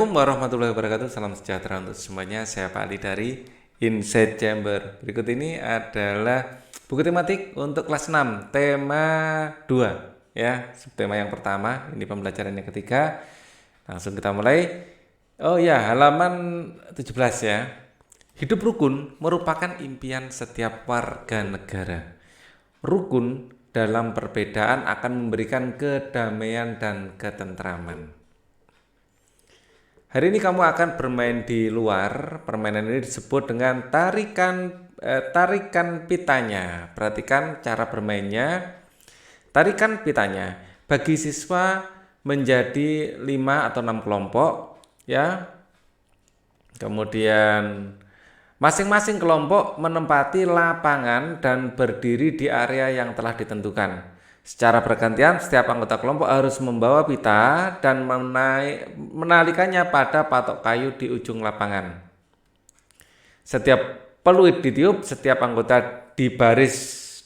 Assalamualaikum warahmatullahi wabarakatuh. Salam sejahtera untuk semuanya. Saya Pak Ali dari Inside Chamber. Berikut ini adalah buku tematik untuk kelas 6, tema 2 ya. Subtema yang pertama, ini pembelajaran yang ketiga. Langsung kita mulai. Oh ya, halaman 17 ya. Hidup rukun merupakan impian setiap warga negara. Rukun dalam perbedaan akan memberikan kedamaian dan ketentraman. Hari ini kamu akan bermain di luar. Permainan ini disebut dengan tarikan pitanya. Perhatikan cara bermainnya. Tarikan pitanya bagi siswa menjadi 5 atau 6 kelompok ya. Kemudian masing-masing kelompok menempati lapangan dan berdiri di area yang telah ditentukan. Secara bergantian, setiap anggota kelompok harus membawa pita dan menalikannya pada patok kayu di ujung lapangan. Setiap peluit ditiup, setiap anggota di baris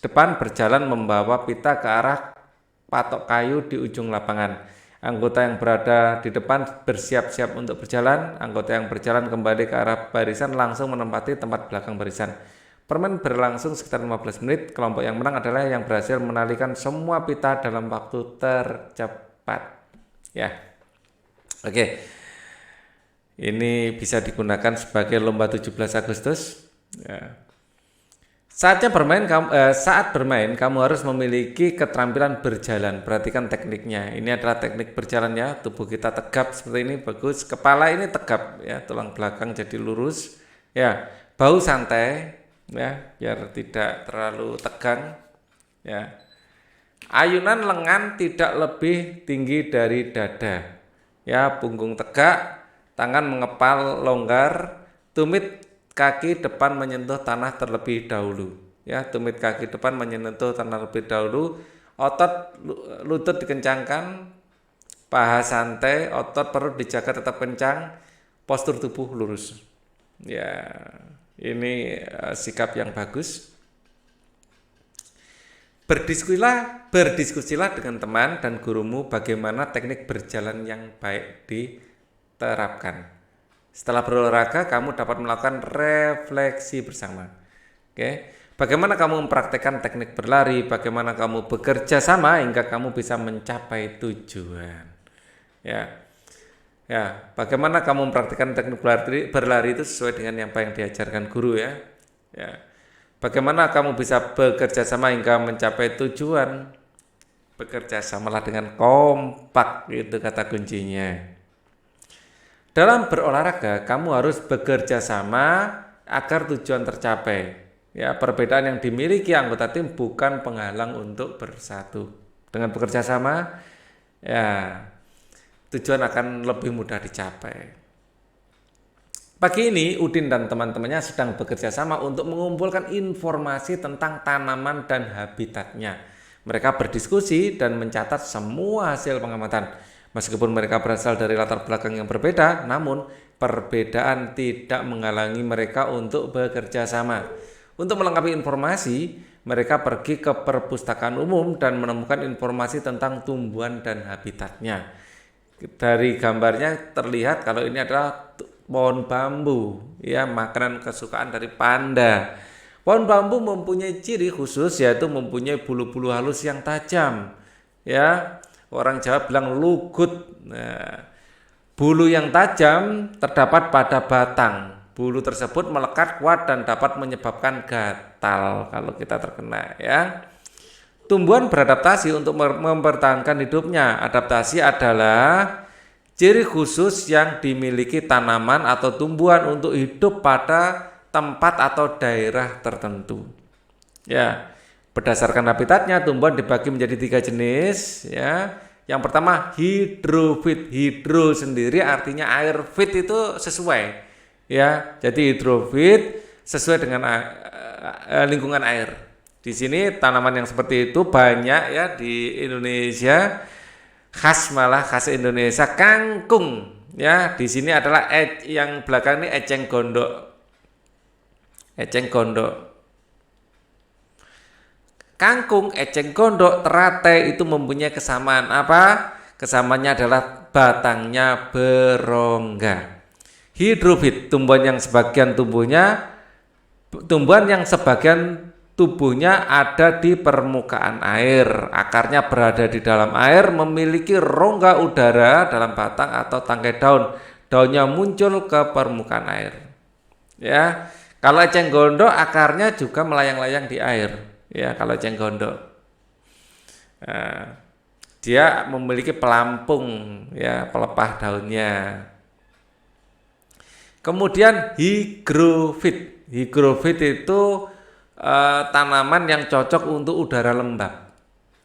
depan berjalan membawa pita ke arah patok kayu di ujung lapangan. Anggota yang berada di depan bersiap-siap untuk berjalan. Anggota yang berjalan kembali ke arah barisan langsung menempati tempat belakang barisan. Permain berlangsung sekitar 15 menit. Kelompok yang menang adalah yang berhasil menalikan semua pita dalam waktu tercepat. Ya, oke. Ini bisa digunakan sebagai lomba 17 Agustus. Ya. Saat bermain, kamu harus memiliki keterampilan berjalan. Perhatikan tekniknya. Ini adalah teknik berjalan ya. Tubuh kita tegap seperti ini, bagus. Kepala ini tegap ya, tulang belakang jadi lurus. Ya, bahu santai. Ya, biar tidak terlalu tegang ya. Ayunan lengan tidak lebih tinggi dari dada ya, punggung tegak, tangan mengepal longgar, tumit kaki depan menyentuh tanah terlebih dahulu ya, tumit kaki depan menyentuh tanah terlebih dahulu, otot lutut dikencangkan, paha santai, otot perut dijaga tetap kencang, postur tubuh lurus ya. Ini sikap yang bagus. Berdiskusilah dengan teman dan gurumu bagaimana teknik berjalan yang baik diterapkan. Setelah berolahraga, kamu dapat melakukan refleksi bersama. Oke, bagaimana kamu mempraktekkan teknik berlari, bagaimana kamu bekerja sama hingga kamu bisa mencapai tujuan. Ya, bagaimana kamu mempraktikkan teknik berlari itu sesuai dengan yang diajarkan guru ya. Ya. Bagaimana kamu bisa bekerja sama hingga mencapai tujuan? Bekerja samalah dengan kompak, itu kata kuncinya. Dalam berolahraga, kamu harus bekerja sama agar tujuan tercapai. Ya, perbedaan yang dimiliki anggota tim bukan penghalang untuk bersatu. Dengan bekerja sama, ya, tujuan akan lebih mudah dicapai. Pagi ini Udin dan teman-temannya sedang bekerja sama untuk mengumpulkan informasi tentang tanaman dan habitatnya. Mereka berdiskusi dan mencatat semua hasil pengamatan. Meskipun mereka berasal dari latar belakang yang berbeda, namun perbedaan tidak menghalangi mereka untuk bekerja sama. Untuk melengkapi informasi, mereka pergi ke perpustakaan umum dan menemukan informasi tentang tumbuhan dan habitatnya. Dari gambarnya terlihat kalau ini adalah pohon bambu ya, makanan kesukaan dari panda. Pohon bambu mempunyai ciri khusus yaitu mempunyai bulu-bulu halus yang tajam ya. Orang Jawa bilang lugut. Nah, bulu yang tajam terdapat pada batang. Bulu tersebut melekat kuat dan dapat menyebabkan gatal kalau kita terkena ya. Tumbuhan beradaptasi untuk mempertahankan hidupnya. Adaptasi adalah ciri khusus yang dimiliki tanaman atau tumbuhan untuk hidup pada tempat atau daerah tertentu. Ya, berdasarkan habitatnya, tumbuhan dibagi menjadi 3 jenis. Ya, yang pertama hidrofit. Hidro sendiri artinya air, fit itu sesuai. Ya, jadi hidrofit sesuai dengan lingkungan air. Di sini tanaman yang seperti itu banyak ya di Indonesia, khas Indonesia kangkung ya. Di sini adalah yang belakang ini eceng gondok. Kangkung, eceng gondok, teratai itu mempunyai kesamaan apa? Kesamaannya adalah batangnya berongga. Hidrofit, tumbuhan yang sebagian tubuhnya ada di permukaan air, akarnya berada di dalam air, memiliki rongga udara dalam batang atau tangkai daun. Daunnya muncul ke permukaan air. Ya, kalau eceng gondok akarnya juga melayang-layang di air. Ya, kalau eceng gondok, dia memiliki pelampung, ya, pelepah daunnya. Kemudian higrofit. Higrofit itu tanaman yang cocok untuk udara lembab.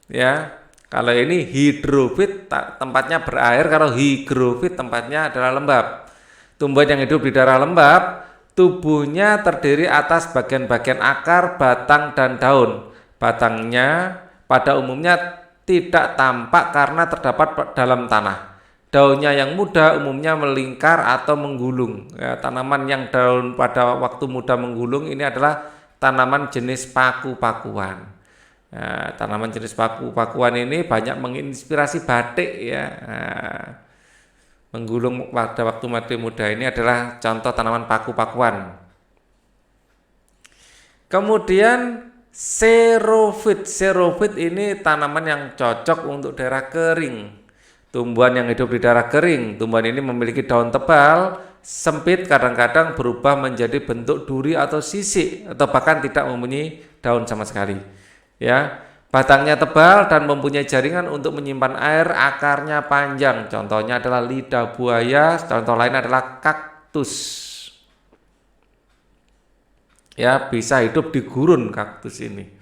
Ya, kalau ini hidrofit tempatnya berair, kalau higrofit tempatnya adalah lembab. Tumbuhan yang hidup di daerah lembab, tubuhnya terdiri atas bagian-bagian akar, batang, dan daun. Batangnya pada umumnya tidak tampak karena terdapat dalam tanah. Daunnya yang muda umumnya melingkar atau menggulung. Ya, tanaman yang daun pada waktu muda menggulung ini adalah tanaman jenis paku-pakuan. Nah, tanaman jenis paku-pakuan ini banyak menginspirasi batik, ya. Nah, menggulung pada waktu masih muda ini adalah contoh tanaman paku-pakuan. Kemudian xerophyt. Xerophyt ini tanaman yang cocok untuk daerah kering. Tumbuhan yang hidup di daerah kering. Tumbuhan ini memiliki daun tebal, sempit, kadang-kadang berubah menjadi bentuk duri atau sisik, atau bahkan tidak mempunyai daun sama sekali. Ya, batangnya tebal dan mempunyai jaringan untuk menyimpan air, akarnya panjang. Contohnya adalah lidah buaya, contoh lain adalah kaktus. Ya, bisa hidup di gurun kaktus ini.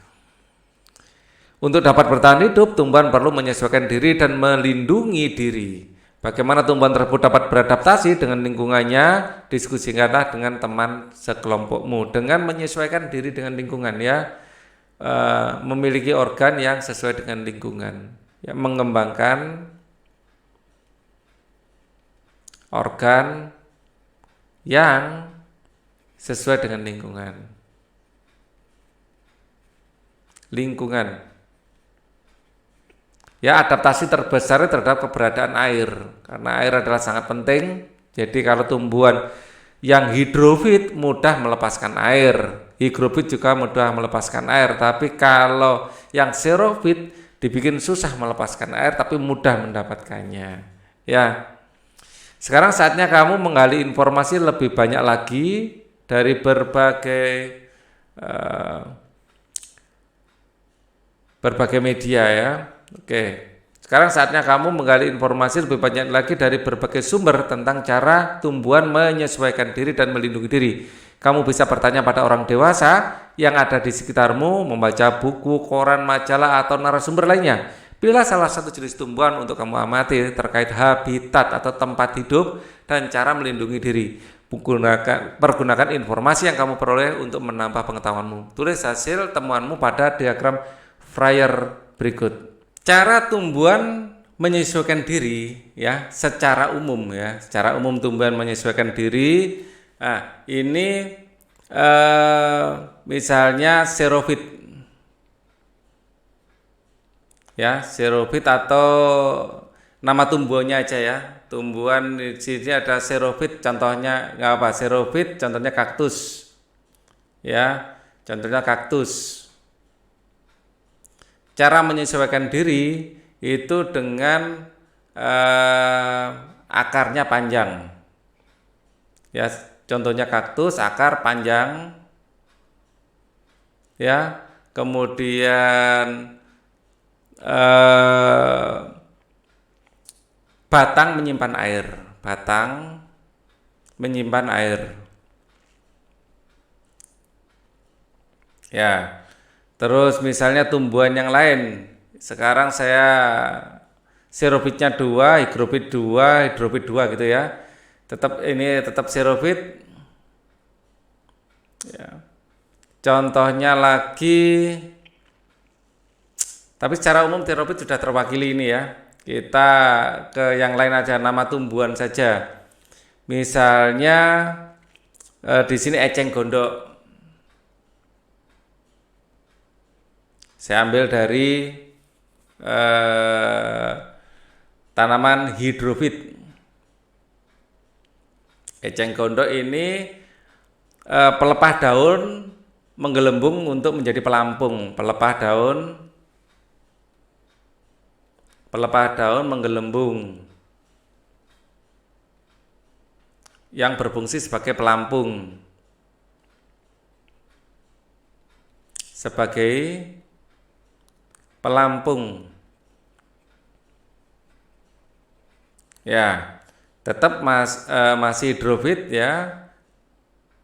Untuk dapat bertahan hidup, tumbuhan perlu menyesuaikan diri dan melindungi diri. Bagaimana tumbuhan tersebut dapat beradaptasi dengan lingkungannya? Diskusikanlah dengan teman sekelompokmu dengan menyesuaikan diri dengan lingkungan, ya. Memiliki organ yang sesuai dengan lingkungan, ya, mengembangkan organ yang sesuai dengan lingkungan. Ya, adaptasi terbesar terhadap keberadaan air, karena air adalah sangat penting. Jadi kalau tumbuhan yang hidrofit mudah melepaskan air, higrofit juga mudah melepaskan air. Tapi kalau yang xerofit dibikin susah melepaskan air, tapi mudah mendapatkannya. Ya, sekarang saatnya kamu menggali informasi lebih banyak lagi dari berbagai media, ya. Oke, sekarang saatnya kamu menggali informasi lebih banyak lagi dari berbagai sumber tentang cara tumbuhan menyesuaikan diri dan melindungi diri. Kamu bisa bertanya pada orang dewasa yang ada di sekitarmu, membaca buku, koran, majalah, atau narasumber lainnya. Pilihlah salah satu jenis tumbuhan untuk kamu amati terkait habitat atau tempat hidup dan cara melindungi diri. Pergunakan informasi yang kamu peroleh untuk menambah pengetahuanmu. Tulis hasil temuanmu pada diagram Fryer berikut. Cara tumbuhan menyesuaikan diri, ya, secara umum, ya. Secara umum tumbuhan menyesuaikan diri. Nah, ini misalnya xerofit. Ya, xerofit atau nama tumbuhannya aja, ya. Tumbuhan di sini ada xerofit, contohnya nggak apa? Xerofit contohnya kaktus. Ya, contohnya kaktus. Cara menyesuaikan diri itu dengan akarnya panjang. Ya, contohnya kaktus, akar panjang. Ya, kemudian batang menyimpan air. Ya. Terus misalnya tumbuhan yang lain, sekarang saya xerofitnya 2, higrofit 2, hidrofit 2 gitu, ya. Tetap xerofit. Ya. Contohnya lagi, tapi secara umum xerofit sudah terwakili ini, ya. Kita ke yang lain aja, nama tumbuhan saja. Misalnya di sini eceng gondok. Saya ambil dari tanaman hidrofit. Eceng gondok ini pelepah daun menggelembung untuk menjadi pelampung. Pelepah daun menggelembung yang berfungsi sebagai pelampung. Ya, tetap masih hidrofit ya.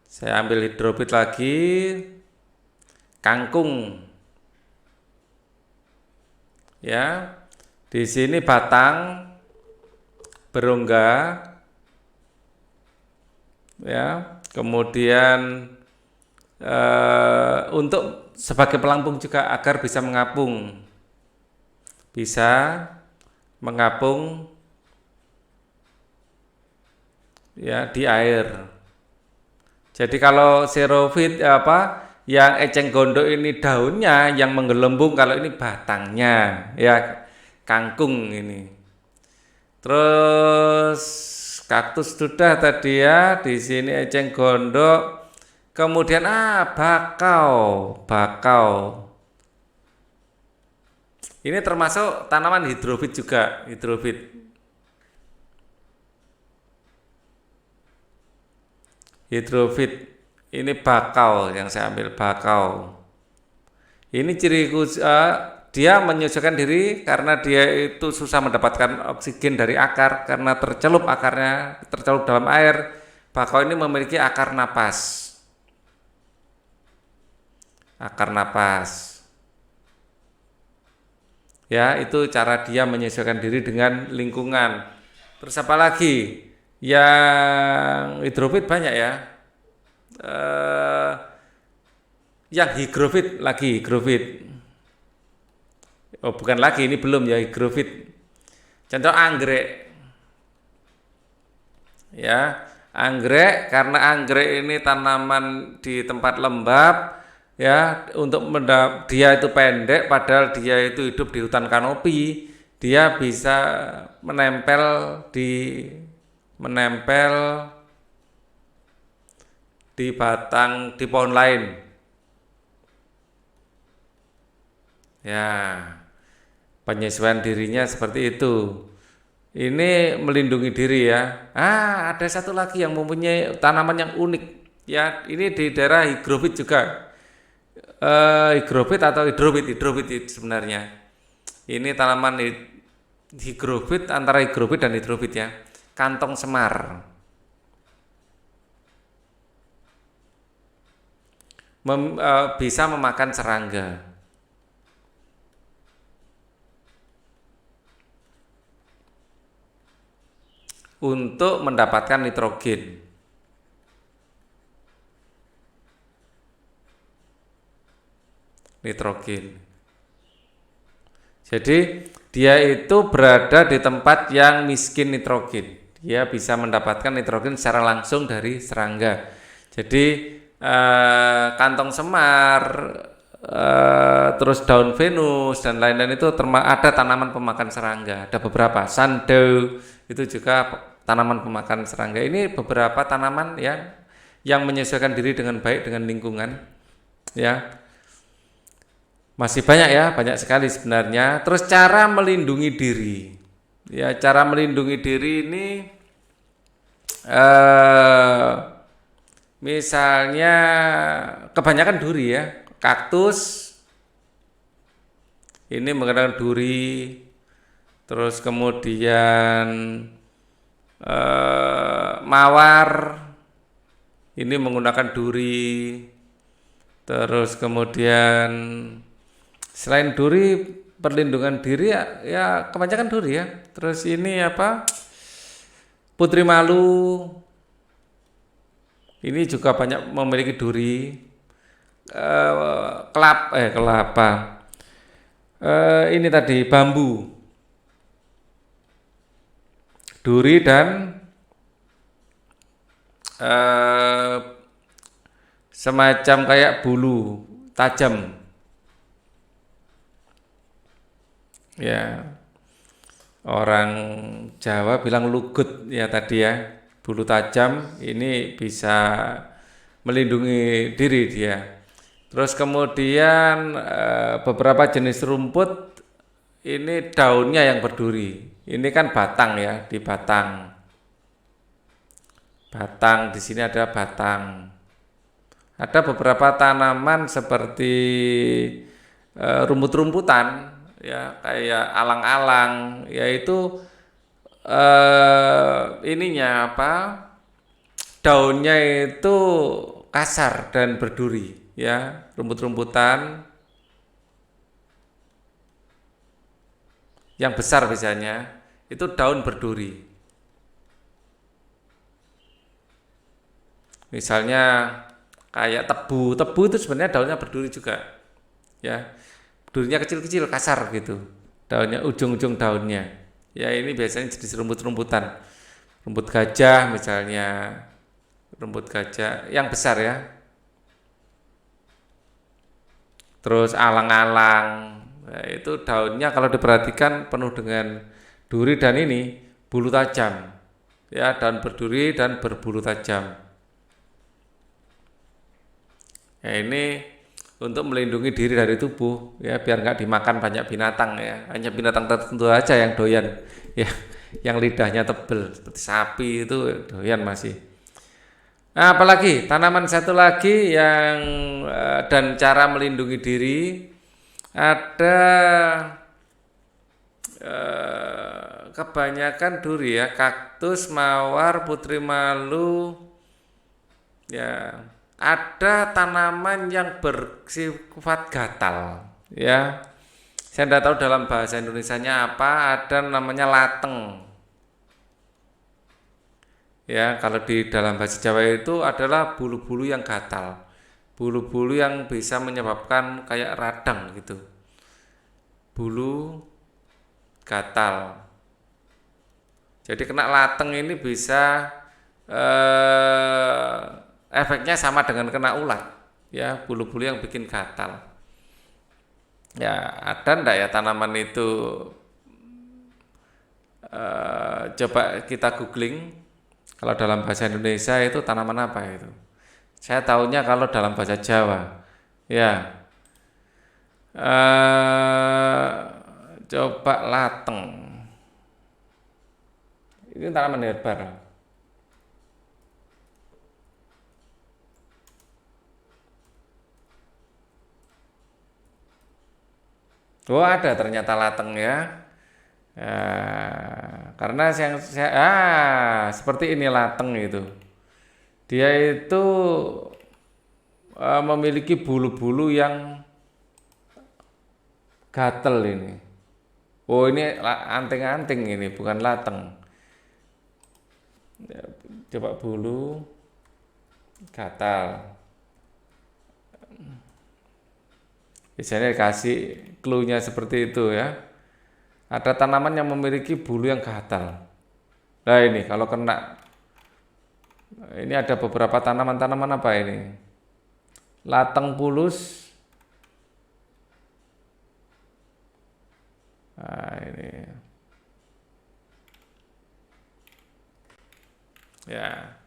Saya ambil hidrofit lagi. Kangkung. Ya. Di sini batang berongga. Ya. Kemudian untuk sebagai pelampung juga agar bisa mengapung. Ya di air. Jadi kalau xerophyt yang eceng gondok ini daunnya yang menggelembung, kalau ini batangnya ya, kangkung ini. Terus kaktus sudah tadi ya, di sini eceng gondok. Kemudian bakau. Ini termasuk tanaman hidrofit juga, hidrofit. Ini bakau yang saya ambil, bakau. Ini ciri khusus dia menyesuaikan diri karena dia itu susah mendapatkan oksigen dari akar karena tercelup dalam air. Bakau ini memiliki akar napas. Ya, itu cara dia menyesuaikan diri dengan lingkungan. Terus apa lagi? Yang hidrofit banyak ya. Yang higrofit. Oh, bukan lagi, ini belum ya, higrofit. Contoh anggrek. Ya, anggrek, karena anggrek ini tanaman di tempat lembab ya, dia itu pendek padahal dia itu hidup di hutan kanopi. Dia bisa menempel di batang di pohon lain. Ya, penyesuaian dirinya seperti itu. Ini melindungi diri ya. Ada satu lagi yang mempunyai tanaman yang unik. Ya, ini di daerah higrofit juga. Higrofit atau hidrofit sebenarnya. Ini tanaman higrofit, antara higrofit dan hidrofit ya. Kantong semar. Bisa memakan serangga. Untuk mendapatkan nitrogen. Jadi dia itu berada di tempat yang miskin nitrogen. Dia bisa mendapatkan nitrogen secara langsung dari serangga. Jadi kantong semar, terus daun venus dan lain-lain itu ada tanaman pemakan serangga. Ada beberapa, sandeau itu juga tanaman pemakan serangga. Ini beberapa tanaman yang menyesuaikan diri dengan baik dengan lingkungan. Ya, masih banyak ya, banyak sekali sebenarnya. Terus cara melindungi diri. Ya, cara melindungi diri ini misalnya kebanyakan duri ya, kaktus ini menggunakan duri, terus kemudian mawar ini menggunakan duri, terus kemudian selain duri perlindungan diri ya kebanyakan duri ya. Terus ini putri malu ini juga banyak memiliki duri. Kelapa. Ini tadi bambu, duri dan semacam kayak bulu tajam. Ya. Orang Jawa bilang lugut ya tadi ya. Bulu tajam ini bisa melindungi diri dia. Terus kemudian beberapa jenis rumput ini daunnya yang berduri. Ini kan batang ya, di batang. Batang di sini ada batang. Ada beberapa tanaman seperti rumput-rumputan ya kayak alang-alang yaitu ininya apa daunnya itu kasar dan berduri ya rumput-rumputan yang besar biasanya itu daun berduri misalnya kayak tebu itu sebenarnya daunnya berduri juga ya durinya kecil-kecil kasar gitu daunnya ujung-ujung daunnya ya ini biasanya jenis rumput-rumputan rumput gajah misalnya rumput gajah yang besar ya terus alang-alang nah, itu daunnya kalau diperhatikan penuh dengan duri dan ini bulu tajam ya daun berduri dan berbulu tajam ya ini untuk melindungi diri dari tubuh ya biar nggak dimakan banyak binatang ya hanya binatang tertentu aja yang doyan ya yang lidahnya tebel seperti sapi itu doyan masih. Nah, apalagi tanaman satu lagi yang dan cara melindungi diri ada kebanyakan duri ya kaktus mawar putri malu ya ada tanaman yang bersifat gatal ya saya tidak tahu dalam bahasa Indonesianya apa ada namanya lateng ya kalau di dalam bahasa Jawa itu adalah bulu-bulu yang gatal bulu-bulu yang bisa menyebabkan kayak radang gitu bulu gatal jadi kena lateng ini bisa efeknya sama dengan kena ulat ya bulu-bulu yang bikin gatal ya ada ndak ya tanaman itu coba kita googling kalau dalam bahasa Indonesia itu tanaman apa itu saya tahunya kalau dalam bahasa Jawa ya coba lateng ini tanaman herba oh ada ternyata lateng ya. Karena seperti ini lateng itu. Dia itu memiliki bulu-bulu yang gatel ini. Oh ini anting-anting ini bukan lateng. Ya, coba bulu gatal. Biasanya dikasih clue-nya seperti itu ya. Ada tanaman yang memiliki bulu yang gatal. Nah ini kalau kena, ini ada beberapa tanaman-tanaman apa ini? Lateng pulus. Nah ini. Ya.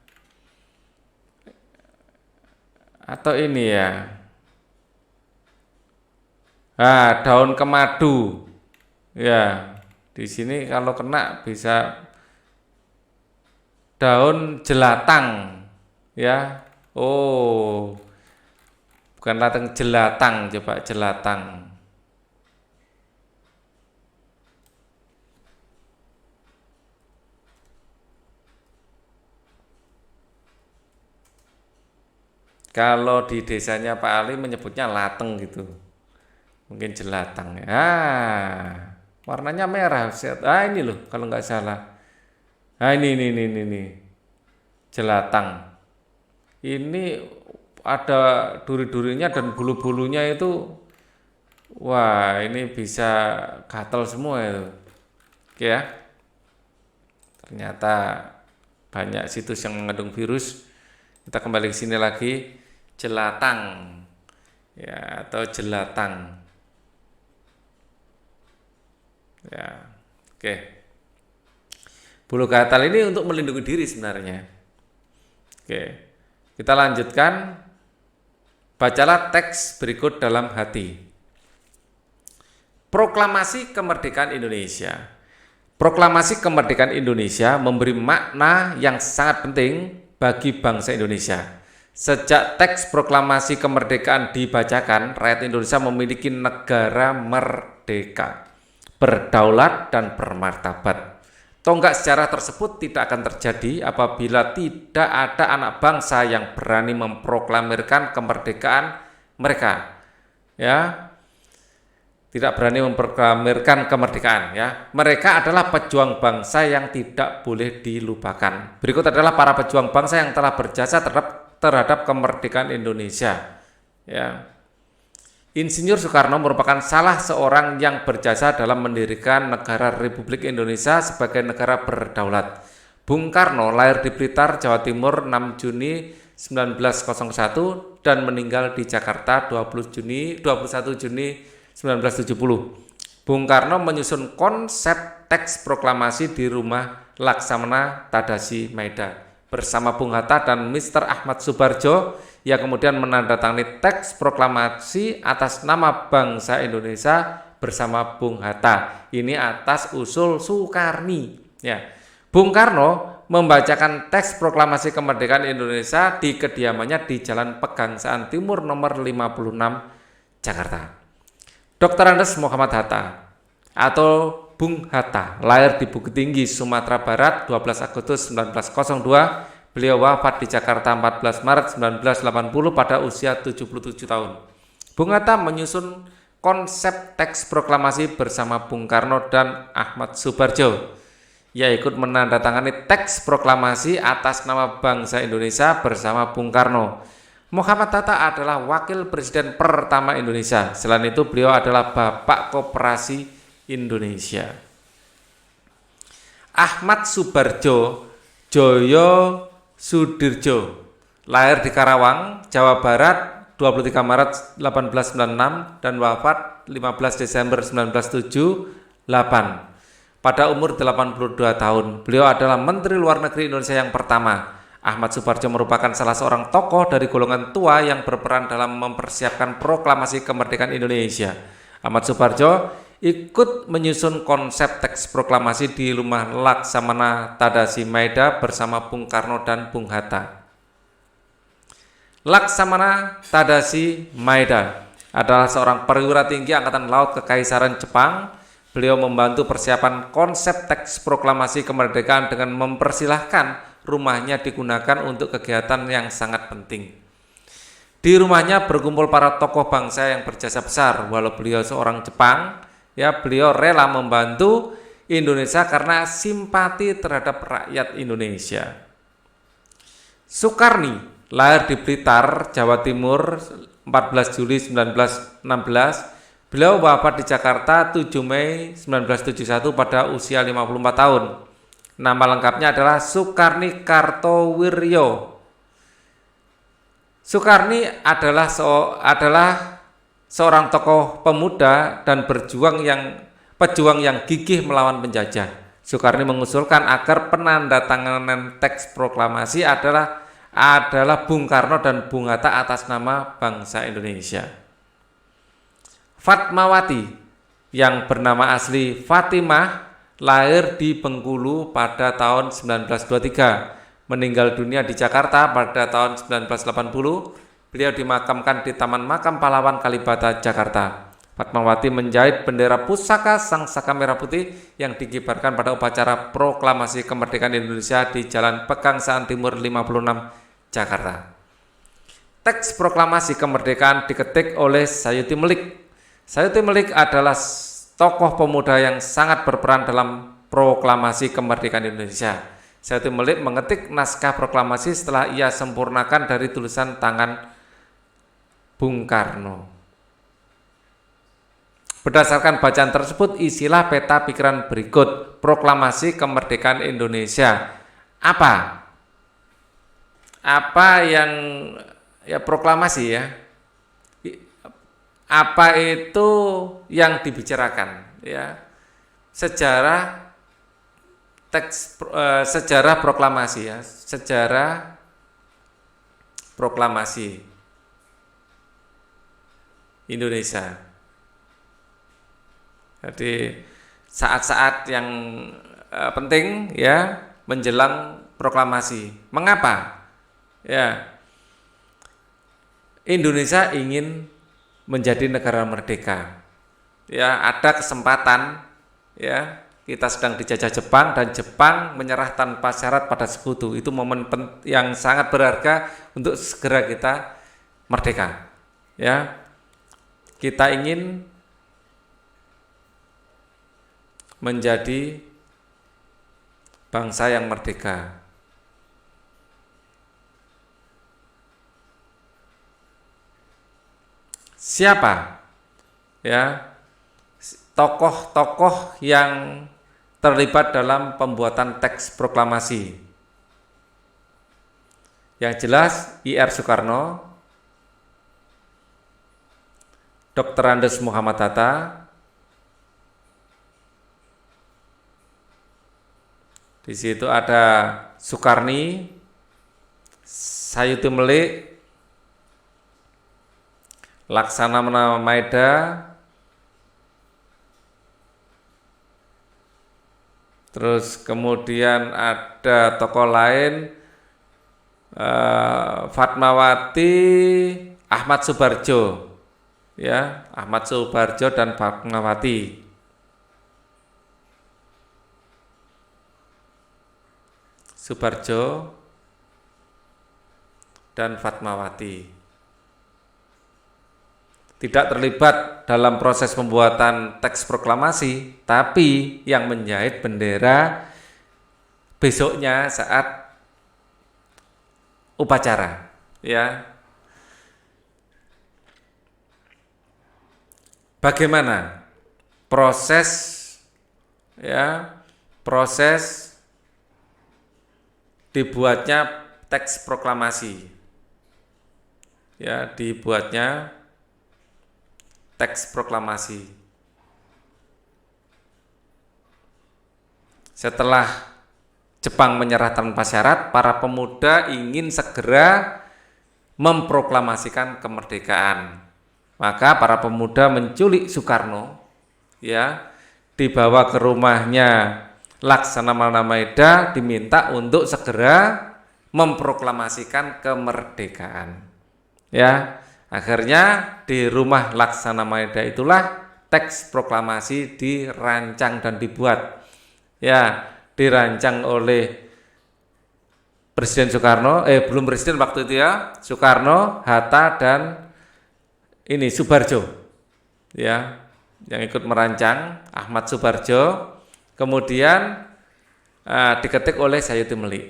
Atau ini ya. Daun kemadu. Ya, di sini kalau kena bisa daun jelatang. Ya. Oh, bukan lateng jelatang, coba jelatang. Kalau di desanya Pak Ali menyebutnya lateng gitu. Mungkin jelatang ya. Warnanya merah. Ini loh kalau nggak salah. Ini. Jelatang. Ini ada duri-durinya dan bulu-bulunya itu. Wah, ini bisa gatal semua itu. Oke ya. Ternyata banyak situs yang mengandung virus. Kita kembali ke sini lagi. Jelatang. Ya, atau jelatang. Ya, oke. Bulu gatal ini untuk melindungi diri sebenarnya. Oke, kita lanjutkan. Bacalah teks berikut dalam hati. Proklamasi Kemerdekaan Indonesia. Proklamasi Kemerdekaan Indonesia memberi makna yang sangat penting bagi bangsa Indonesia. Sejak teks proklamasi kemerdekaan dibacakan, rakyat Indonesia memiliki negara merdeka, berdaulat dan bermartabat. Tonggak sejarah tersebut tidak akan terjadi apabila tidak ada anak bangsa yang berani memproklamirkan kemerdekaan mereka. Ya, tidak berani memproklamirkan kemerdekaan. Ya, mereka adalah pejuang bangsa yang tidak boleh dilupakan. Berikut adalah para pejuang bangsa yang telah berjasa terhadap kemerdekaan Indonesia. Ya. Insinyur Soekarno merupakan salah seorang yang berjasa dalam mendirikan negara Republik Indonesia sebagai negara berdaulat. Bung Karno lahir di Blitar, Jawa Timur 6 Juni 1901 dan meninggal di Jakarta 21 Juni 1970. Bung Karno menyusun konsep teks proklamasi di rumah Laksamana Tadasi Maeda bersama Bung Hatta dan Mr. Ahmad Subarjo, yang kemudian menandatangani teks proklamasi atas nama bangsa Indonesia bersama Bung Hatta. Ini atas usul Soekarni. Ya. Bung Karno membacakan teks proklamasi kemerdekaan Indonesia di kediamannya di Jalan Pegangsaan Timur nomor 56 Jakarta. Dr. Andes Muhammad Hatta atau Bung Hatta lahir di Bukit Tinggi, Sumatera Barat 12 Agustus 1902. Beliau wafat di Jakarta 14 Maret 1980 pada usia 77 tahun. Bung Hatta menyusun konsep teks proklamasi bersama Bung Karno dan Ahmad Subarjo. Ia ikut menandatangani teks proklamasi atas nama bangsa Indonesia bersama Bung Karno. Muhammad Hatta adalah wakil presiden pertama Indonesia. Selain itu, beliau adalah Bapak Koperasi Indonesia. Ahmad Subarjo Joyo Sudirjo lahir di Karawang, Jawa Barat 23 Maret 1896 dan wafat 15 Desember 1978 pada umur 82 tahun. Beliau adalah Menteri Luar Negeri Indonesia yang pertama. Ahmad Subarjo merupakan salah seorang tokoh dari golongan tua yang berperan dalam mempersiapkan proklamasi kemerdekaan Indonesia. Ahmad Subarjo ikut menyusun konsep teks proklamasi di rumah Laksamana Tadasi Maeda bersama Bung Karno dan Bung Hatta. Laksamana Tadasi Maeda adalah seorang perwira tinggi Angkatan Laut Kekaisaran Jepang. Beliau membantu persiapan konsep teks proklamasi kemerdekaan dengan mempersilahkan rumahnya digunakan untuk kegiatan yang sangat penting. Di rumahnya berkumpul para tokoh bangsa yang berjasa besar. Walau beliau seorang Jepang, beliau rela membantu Indonesia karena simpati terhadap rakyat Indonesia. Soekarni lahir di Blitar, Jawa Timur 14 Juli 1916. Beliau wafat di Jakarta 7 Mei 1971 pada usia 54 tahun. Nama lengkapnya adalah Soekarni Kartowiryo. Soekarni adalah seorang tokoh pemuda dan pejuang yang gigih melawan penjajah. Soekarni mengusulkan agar penandatanganan teks proklamasi adalah Bung Karno dan Bung Hatta atas nama bangsa Indonesia. Fatmawati yang bernama asli Fatimah lahir di Bengkulu pada tahun 1923, meninggal dunia di Jakarta pada tahun 1980. Beliau dimakamkan di Taman Makam Pahlawan Kalibata, Jakarta. Fatmawati menjahit bendera pusaka Sang Saka Merah Putih yang dikibarkan pada upacara proklamasi kemerdekaan Indonesia di Jalan Pegangsaan Timur 56, Jakarta. Teks proklamasi kemerdekaan diketik oleh Sayuti Melik. Sayuti Melik adalah tokoh pemuda yang sangat berperan dalam proklamasi kemerdekaan Indonesia. Sayuti Melik mengetik naskah proklamasi setelah ia sempurnakan dari tulisan tangan Bung Karno. Berdasarkan bacaan tersebut, isilah peta pikiran berikut. Proklamasi kemerdekaan Indonesia. Apa yang proklamasi ya? Apa itu yang dibicarakan ya? Sejarah sejarah proklamasi ya, sejarah proklamasi Indonesia. Jadi saat-saat yang penting ya menjelang proklamasi. Mengapa? Ya, Indonesia ingin menjadi negara merdeka. Ya, ada kesempatan ya, kita sedang dijajah Jepang dan Jepang menyerah tanpa syarat pada sekutu. Itu momen yang sangat berharga untuk segera kita merdeka. Ya. Kita ingin menjadi bangsa yang merdeka. Siapa? Ya. Tokoh-tokoh yang terlibat dalam pembuatan teks proklamasi. Yang jelas I.R. Soekarno, Dr. Andes Muhammad Hatta, di situ ada Soekarni, Sayuti Melik, Laksamana Maeda, terus kemudian ada tokoh lain, Fatmawati, Ahmad Subarjo, ya, Ahmad Subarjo dan Fatmawati. Subarjo dan Fatmawati tidak terlibat dalam proses pembuatan teks proklamasi, tapi yang menjahit bendera besoknya saat upacara, ya. Bagaimana proses, ya, proses dibuatnya teks proklamasi, ya, dibuatnya teks proklamasi. Setelah Jepang menyerah tanpa syarat, para pemuda ingin segera memproklamasikan kemerdekaan. Maka para pemuda menculik Soekarno, ya, dibawa ke rumahnya Laksamana Maeda, diminta untuk segera memproklamasikan kemerdekaan. Ya. Akhirnya di rumah Laksamana Maeda itulah teks proklamasi dirancang dan dibuat. Ya, dirancang oleh Presiden Soekarno, belum presiden waktu itu ya, Soekarno, Hatta dan ini Subarjo. Ya, yang ikut merancang Ahmad Subarjo, kemudian diketik oleh Sayuti Melik.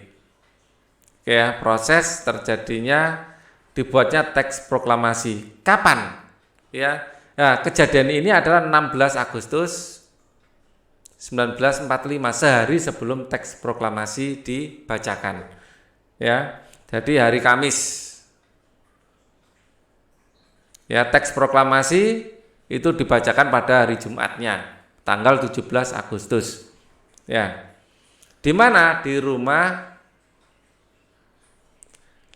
Ya, proses terjadinya dibuatnya teks proklamasi. Kapan? Ya. Nah, kejadian ini adalah 16 Agustus 1945, sehari sebelum teks proklamasi dibacakan. Ya. Jadi hari Kamis. Ya, teks proklamasi itu dibacakan pada hari Jumatnya, tanggal 17 Agustus. Ya. Di mana? Di rumah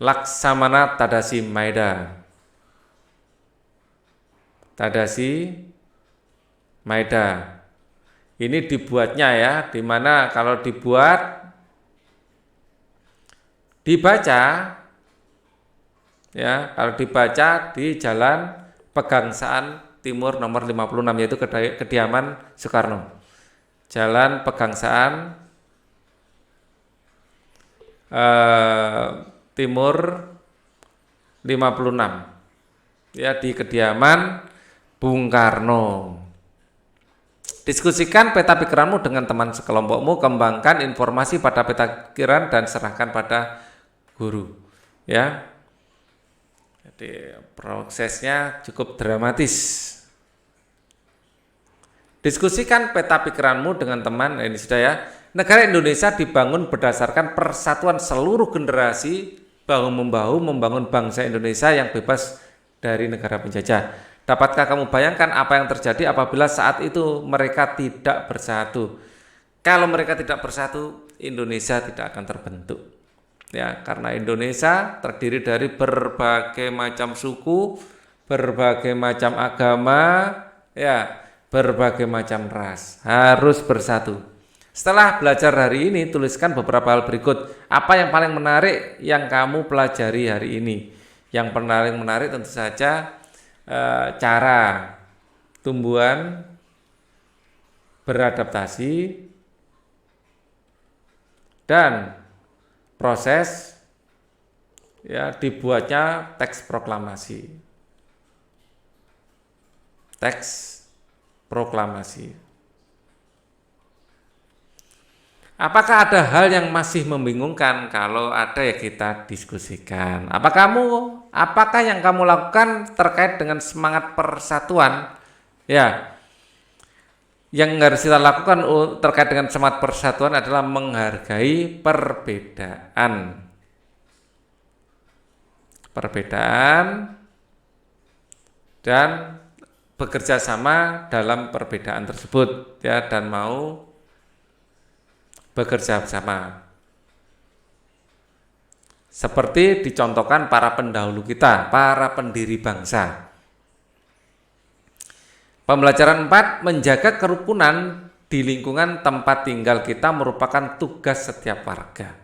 Laksamana Tadashi Maeda. Tadashi Maeda. Ini dibuatnya ya, di mana kalau dibuat dibaca ya, kalau dibaca di Jalan Pegangsaan Timur nomor 56, yaitu kediaman Soekarno. Jalan Pegangsaan Timur 56, ya, di kediaman Bung Karno. Diskusikan peta pikiranmu dengan teman sekelompokmu, kembangkan informasi pada peta pikiran dan serahkan pada guru. Ya, jadi prosesnya cukup dramatis. Diskusikan peta pikiranmu dengan teman. Ini sudah ya. Negara Indonesia dibangun berdasarkan persatuan seluruh generasi bahu-membahu membangun bangsa Indonesia yang bebas dari negara penjajah. Dapatkah kamu bayangkan apa yang terjadi apabila saat itu mereka tidak bersatu? Kalau mereka tidak bersatu, Indonesia tidak akan terbentuk. Ya, karena Indonesia terdiri dari berbagai macam suku, berbagai macam agama, ya, berbagai macam ras. Harus bersatu. Setelah belajar hari ini, tuliskan beberapa hal berikut. Apa yang paling menarik yang kamu pelajari hari ini? Yang paling menarik tentu saja cara tumbuhan beradaptasi dan proses ya dibuatnya teks proklamasi. Teks proklamasi. Apakah ada hal yang masih membingungkan? Kalau ada ya kita diskusikan. Apakah yang kamu lakukan terkait dengan semangat persatuan? Ya, yang harus kita lakukan terkait dengan semangat persatuan adalah menghargai perbedaan. Dan bekerja sama dalam perbedaan tersebut ya, dan mau bekerja bersama. Seperti dicontohkan para pendahulu kita, para pendiri bangsa. Pembelajaran 4, menjaga kerukunan di lingkungan tempat tinggal kita merupakan tugas setiap warga.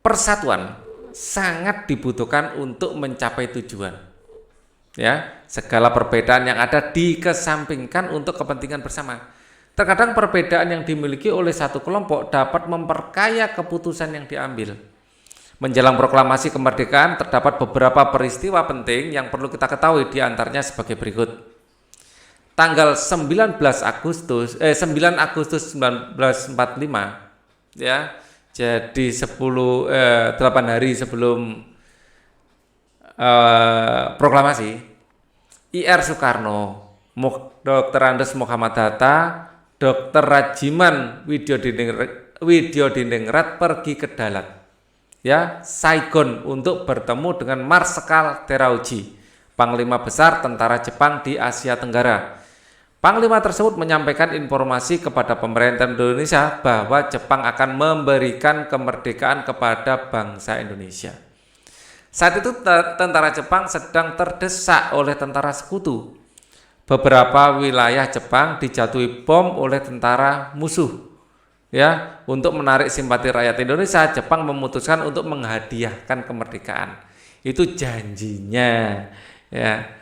Persatuan sangat dibutuhkan untuk mencapai tujuan. Ya, segala perbedaan yang ada dikesampingkan untuk kepentingan bersama. Terkadang perbedaan yang dimiliki oleh satu kelompok dapat memperkaya keputusan yang diambil. Menjelang proklamasi kemerdekaan terdapat beberapa peristiwa penting yang perlu kita ketahui, di antaranya sebagai berikut. Tanggal 9 Agustus 1945 ya. Jadi 8 hari sebelum proklamasi, IR Soekarno, Dr. Andes Muhammad Hatta, Dr. Rajiman Widyodiningrat pergi ke Dalat, ya, Saigon, untuk bertemu dengan Marskal Terauchi, Panglima Besar Tentara Jepang di Asia Tenggara. Panglima tersebut menyampaikan informasi kepada pemerintah Indonesia bahwa Jepang akan memberikan kemerdekaan kepada bangsa Indonesia. Saat itu tentara Jepang sedang terdesak oleh tentara sekutu. Beberapa wilayah Jepang dijatuhi bom oleh tentara musuh. Ya, untuk menarik simpati rakyat Indonesia, Jepang memutuskan untuk menghadiahkan kemerdekaan. Itu janjinya. Ya.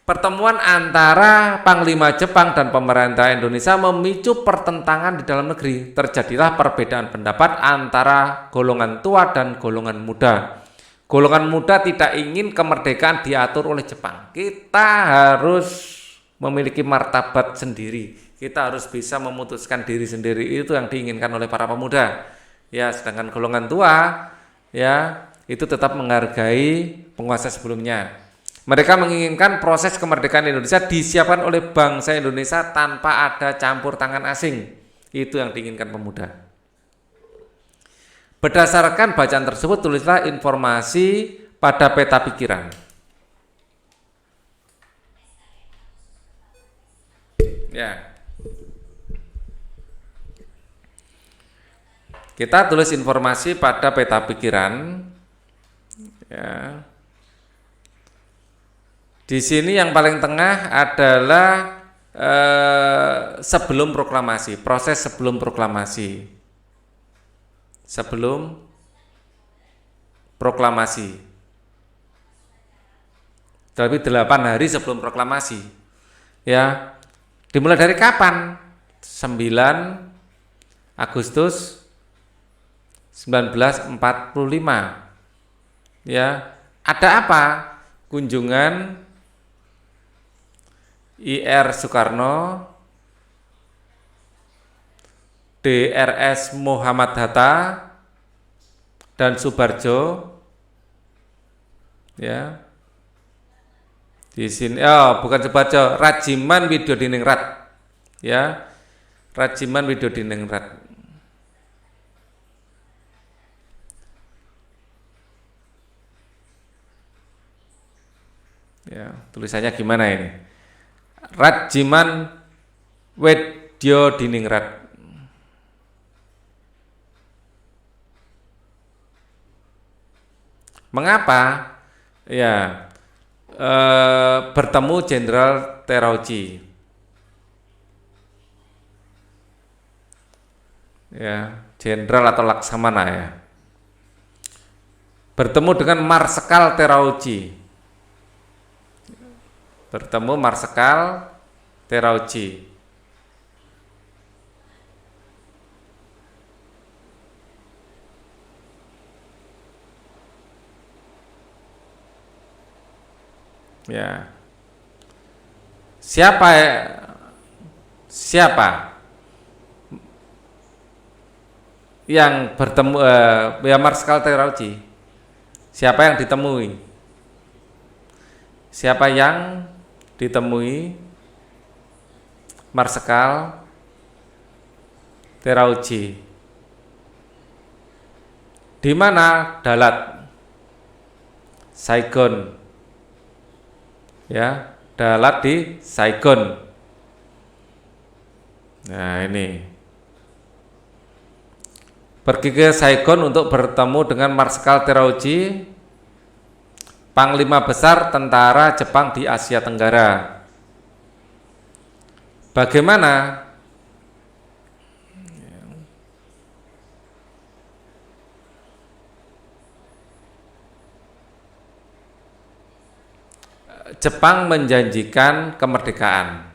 Pertemuan antara Panglima Jepang dan pemerintah Indonesia memicu pertentangan di dalam negeri. Terjadilah perbedaan pendapat antara golongan tua dan golongan muda. Golongan muda tidak ingin kemerdekaan diatur oleh Jepang. Kita harus memiliki martabat sendiri. Kita harus bisa memutuskan diri sendiri. Itu yang diinginkan oleh para pemuda. Ya, sedangkan golongan tua ya itu tetap menghargai penguasa sebelumnya. Mereka menginginkan proses kemerdekaan Indonesia disiapkan oleh bangsa Indonesia tanpa ada campur tangan asing. Itu yang diinginkan pemuda. Berdasarkan bacaan tersebut, tulislah informasi pada peta pikiran. Ya. Kita tulis informasi pada peta pikiran. Ya. Di sini yang paling tengah adalah sebelum proklamasi, proses sebelum proklamasi. Sebelum proklamasi. Tapi 8 hari sebelum proklamasi. Ya. Dimulai dari kapan? 9 Agustus 1945. Ya. Ada apa? Kunjungan IR Soekarno, DRS Muhammad Hatta, dan Subarjo, ya. Di sini, bukan Subarjo, Rajiman Widyodiningrat, ya, Rajiman Widyodiningrat. Ya, tulisannya gimana ini? Rajiman Biodiningrat. Mengapa? Ya, bertemu Jenderal Terauchi. Ya, Jenderal atau Laksamana ya. Bertemu dengan Marsekal Terauchi. Bertemu Marsekal Terauchi. Ya. Siapa yang bertemu ya Marsekal Terauchi? Siapa yang ditemui? Siapa yang ditemui Marsekal Terauchi? Di mana? Dalat, Saigon. Ya, Dalat di Saigon. Nah, ini pergi ke Saigon untuk bertemu dengan Marsekal Terauchi, Panglima Besar Tentara Jepang di Asia Tenggara. Bagaimana Jepang menjanjikan kemerdekaan?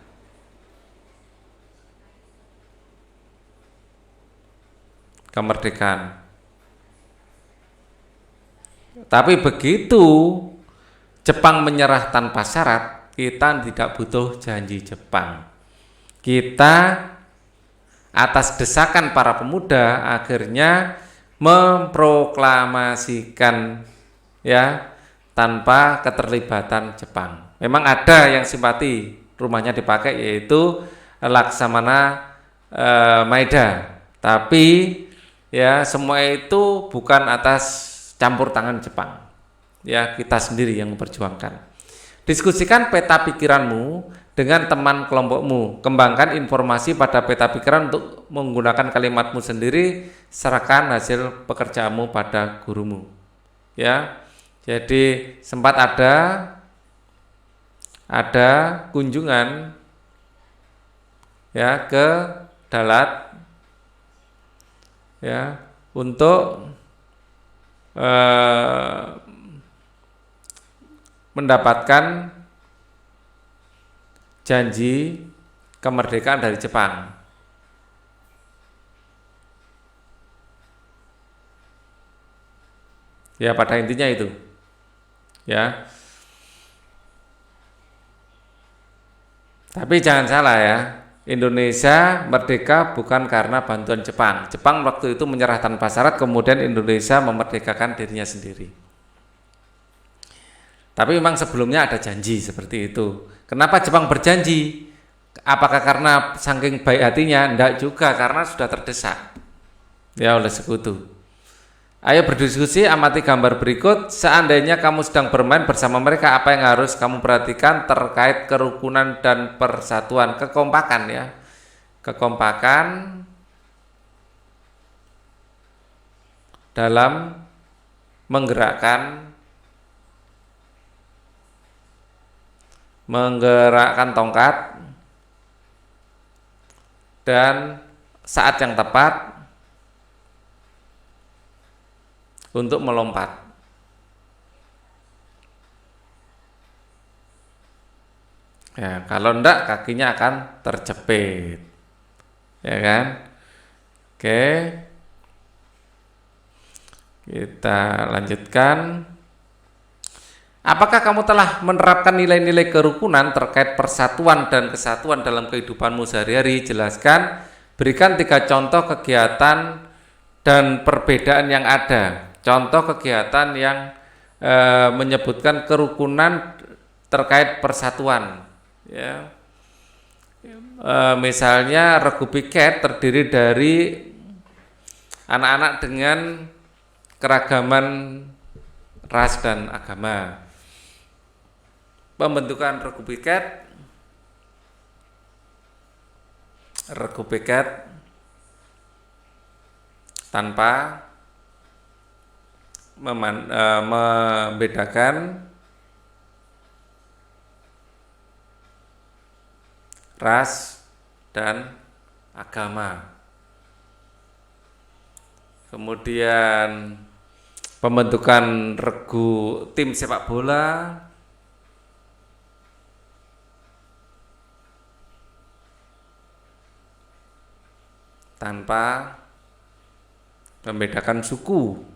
Tapi begitu Jepang menyerah tanpa syarat, kita tidak butuh janji Jepang. Kita atas desakan para pemuda akhirnya memproklamasikan ya tanpa keterlibatan Jepang. Memang ada yang simpati rumahnya dipakai, yaitu Laksamana Maeda. Tapi ya semua itu bukan atas campur tangan Jepang. Ya, kita sendiri yang memperjuangkan. Diskusikan peta pikiranmu dengan teman kelompokmu. Kembangkan informasi pada peta pikiran untuk menggunakan kalimatmu sendiri. Serahkan hasil pekerjaanmu pada gurumu. Ya. Jadi sempat ada kunjungan ya ke Dalat ya untuk mendapatkan janji kemerdekaan dari Jepang. Ya, pada intinya itu. Ya. Tapi jangan salah ya. Indonesia merdeka bukan karena bantuan Jepang. Jepang waktu itu menyerah tanpa syarat, kemudian Indonesia memerdekakan dirinya sendiri. Tapi memang sebelumnya ada janji seperti itu. Kenapa Jepang berjanji? Apakah karena saking baik hatinya? Tidak juga, karena sudah terdesak ya oleh sekutu. Ayo berdiskusi, amati gambar berikut. Seandainya kamu sedang bermain bersama mereka, apa yang harus kamu perhatikan terkait kerukunan dan persatuan, kekompakan ya. Kekompakan dalam menggerakkan tongkat dan saat yang tepat untuk melompat. Ya, kalau enggak kakinya akan terjepit. Ya kan? Oke. Kita lanjutkan. Apakah kamu telah menerapkan nilai-nilai kerukunan terkait persatuan dan kesatuan dalam kehidupanmu sehari-hari? Jelaskan, berikan 3 contoh kegiatan dan perbedaan yang ada. Contoh kegiatan yang menyebutkan kerukunan terkait persatuan. Ya. Misalnya Regu Piket terdiri dari anak-anak dengan keragaman ras dan agama. Pembentukan Regu Piket regu piket tanpa membedakan ras dan agama. Kemudian pembentukan regu tim sepak bola tanpa membedakan suku.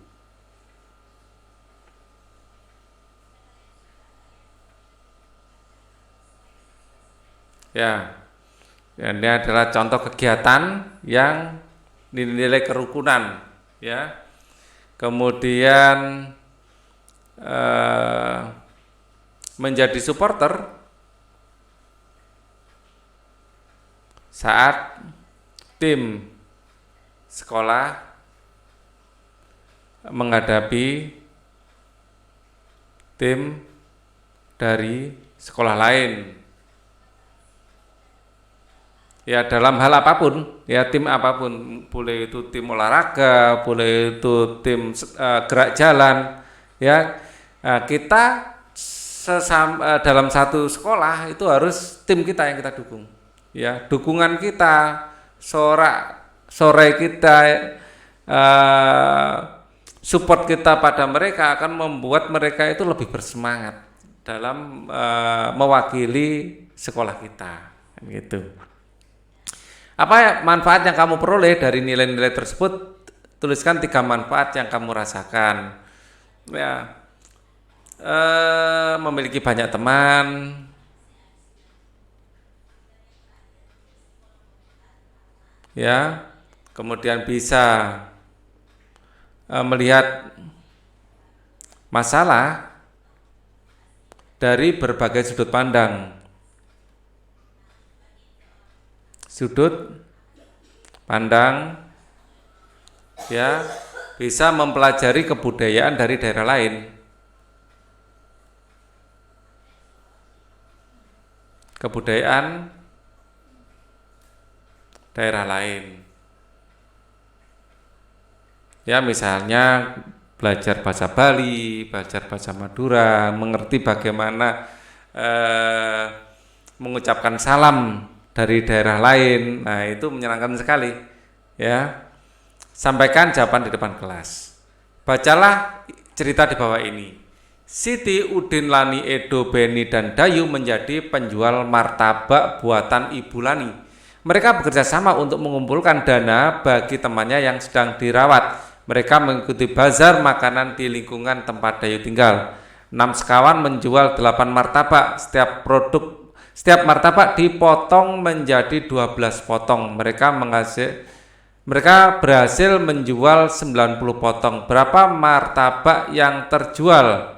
Ya, ini adalah contoh kegiatan yang dinilai kerukunan, ya. Kemudian menjadi supporter saat tim sekolah menghadapi tim dari sekolah lain. Ya, dalam hal apapun, ya tim apapun, boleh itu tim olahraga, boleh itu tim gerak jalan, ya. Kita dalam satu sekolah itu harus tim kita yang kita dukung, ya. Dukungan kita, sore kita, support kita pada mereka akan membuat mereka itu lebih bersemangat dalam mewakili sekolah kita, gitu. Apa manfaat yang kamu peroleh dari nilai-nilai tersebut? Tuliskan 3 manfaat yang kamu rasakan. Ya, memiliki banyak teman, ya, kemudian bisa melihat masalah dari berbagai sudut pandang. Sudut pandang, ya, bisa mempelajari kebudayaan dari daerah lain. Kebudayaan daerah lain. Ya, misalnya belajar bahasa Bali, belajar bahasa Madura, mengerti bagaimana mengucapkan salam dari daerah lain. Nah, itu menyenangkan sekali, ya. Sampaikan jawaban di depan kelas. Bacalah cerita di bawah ini. Siti, Udin, Lani, Edo, Beni, dan Dayu menjadi penjual martabak buatan Ibu Lani. Mereka bekerja sama untuk mengumpulkan dana bagi temannya yang sedang dirawat. Mereka mengikuti bazar makanan di lingkungan tempat Dayu tinggal. 6 sekawan menjual 8 martabak. Setiap martabak dipotong menjadi 12 potong. Mereka berhasil menjual 90 potong. Berapa martabak yang terjual?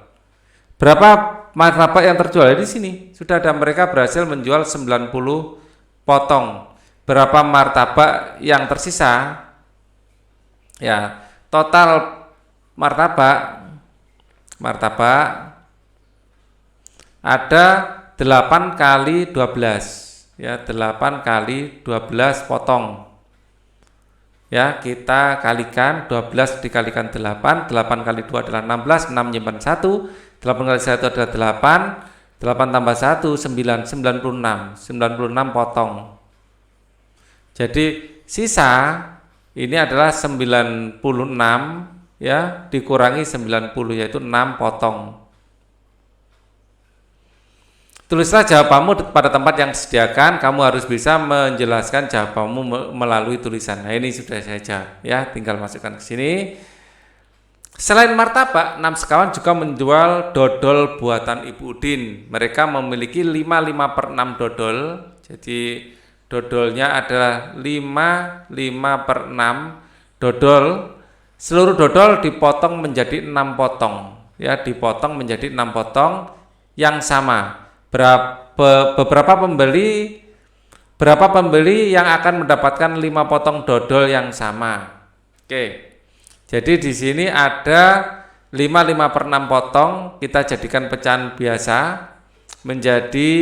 Di sini sudah ada, mereka berhasil menjual 90 potong. Berapa martabak yang tersisa? Ya, total martabak ada 8 kali 12, ya, 8 kali 12 potong. Ya, kita kalikan 12 dikalikan 8, 8 kali 2 adalah 16, 6 menyimpan 1, 8 kali 1 adalah 8, 8 tambah 1 9, 96 potong. Jadi sisa ini adalah 96, ya, dikurangi 90, yaitu 6 potong. Tulislah jawabanmu pada tempat yang disediakan. Kamu harus bisa menjelaskan jawabanmu melalui tulisan. Nah, ini sudah saya jawab, ya, tinggal masukkan ke sini. Selain martabak, 6 sekawan juga menjual dodol buatan Ibu Udin. Mereka memiliki 5/6 dodol. Jadi dodolnya adalah 5/6 dodol. Seluruh dodol dipotong menjadi 6 potong, ya, dipotong menjadi 6 potong yang sama. Berapa pembeli yang akan mendapatkan 5 potong dodol yang sama? Oke. Jadi di sini ada 5/6 potong, kita jadikan pecahan biasa menjadi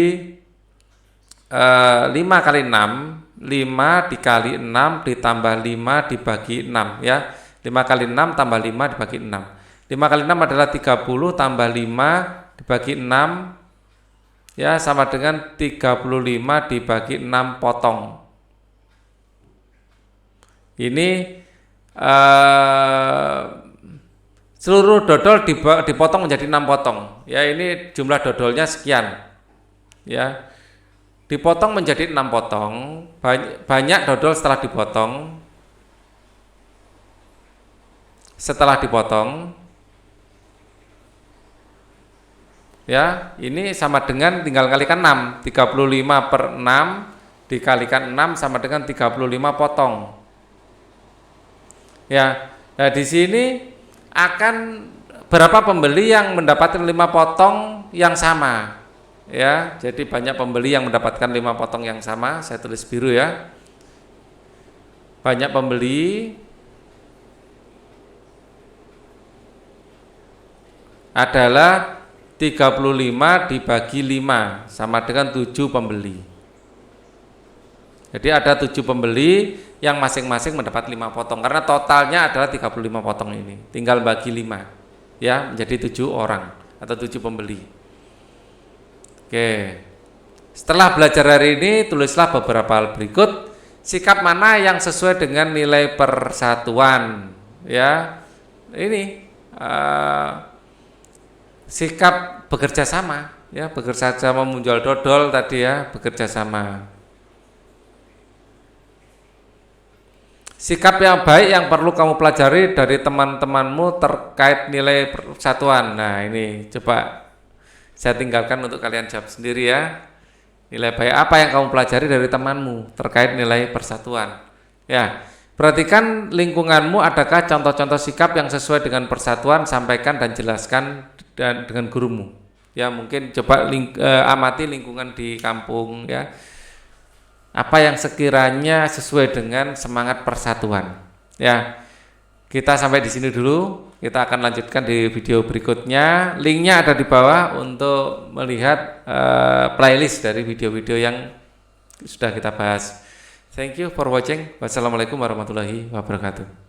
5 kali 6 5 dikali 6 ditambah 5 dibagi 6 ya. 5 kali 6 tambah 5 dibagi 6. 5 kali 6 adalah 30 tambah 5 dibagi 6 ya sama dengan 35 dibagi 6 potong. Ini seluruh dodol dipotong menjadi 6 potong. Ya, ini jumlah dodolnya sekian. Ya. Dipotong menjadi 6 potong. Banyak dodol setelah dipotong. Setelah dipotong, ya, ini sama dengan tinggal kalikan 6. 35 per 6 dikalikan 6 sama dengan 35 potong. Ya. Nah, di sini akan berapa pembeli yang mendapatkan 5 potong yang sama. Ya, jadi banyak pembeli yang mendapatkan 5 potong yang sama. Saya tulis biru ya. Banyak pembeli adalah 35 dibagi 5 sama dengan 7 pembeli. Jadi ada 7 pembeli yang masing-masing mendapat 5 potong karena totalnya adalah 35 potong ini. Tinggal bagi 5 ya menjadi 7 orang atau 7 pembeli. Oke. Setelah belajar hari ini tulislah beberapa hal berikut. Sikap mana yang sesuai dengan nilai persatuan ya. Ini sikap bekerja sama ya, bekerja sama menjual dodol tadi ya, bekerja sama. Sikap yang baik yang perlu kamu pelajari dari teman-temanmu terkait nilai persatuan. Nah, ini coba saya tinggalkan untuk kalian jawab sendiri ya. Nilai baik apa yang kamu pelajari dari temanmu terkait nilai persatuan? Ya, perhatikan lingkunganmu, adakah contoh-contoh sikap yang sesuai dengan persatuan, sampaikan dan jelaskan dengan gurumu. Ya, mungkin coba amati lingkungan di kampung ya. Apa yang sekiranya sesuai dengan semangat persatuan. Ya, kita sampai di sini dulu. Kita akan lanjutkan di video berikutnya. Linknya ada di bawah untuk melihat playlist dari video-video yang sudah kita bahas. Thank you for watching. Wassalamualaikum warahmatullahi wabarakatuh.